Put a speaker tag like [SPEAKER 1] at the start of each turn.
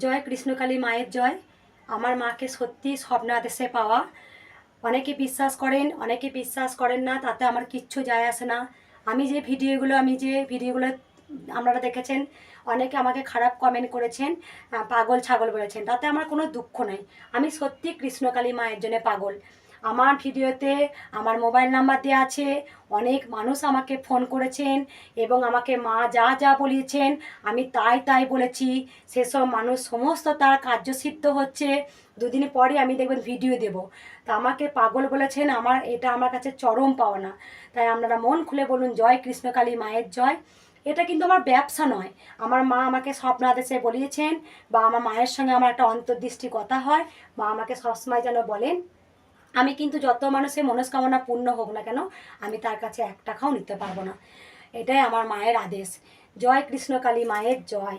[SPEAKER 1] জয় কৃষ্ণকালী মায়ের জয়। আমার মাকে সত্যি স্বপ্নাদেশে পাওয়া। অনেকে বিশ্বাস করেন, অনেকে বিশ্বাস করেন না, তাতে আমার কিচ্ছু যায় আসে না। আমি যে ভিডিওগুলো আপনারা দেখেছেন, অনেকে আমাকে খারাপ কমেন্ট করেছেন, পাগল ছাগল বলেছেন, তাতে আমার কোনো দুঃখ নেই। আমি সত্যি কৃষ্ণকালী মায়ের জন্য পাগল। আমার ভিডিওতে আমার মোবাইল নাম্বার দেওয়া আছে। অনেক মানুষ আমাকে ফোন করেছেন এবং আমাকে মা যা যা বলিয়েছেন আমি তাই তাই বলেছি। সেসব মানুষ সমস্ত তার কার্যসিদ্ধ হচ্ছে। দুদিন পরে আমি দেখবেন ভিডিও দেব। তা আমাকে পাগল বলেছেন, এটা আমার কাছে চরম পাওনা। তাই আপনারা মন খুলে বলুন জয় কৃষ্ণকালী মায়ের জয়। এটা কিন্তু আমার ব্যবসা নয়। আমার মা আমাকে স্বপ্নাদেশে বলিয়েছেন, বা আমার মায়ের সঙ্গে আমার একটা অন্তর্দৃষ্টি কথা হয়। মা আমাকে সবসময় যেন বলেন, আমি কিন্তু যত মানুষের মনস্কামনা পূর্ণ হোক না কেন, আমি তার কাছে 1 টাকাও নিতে পারবো না। এটাই আমার মায়ের আদেশ। জয় কৃষ্ণকালী মায়ের জয়।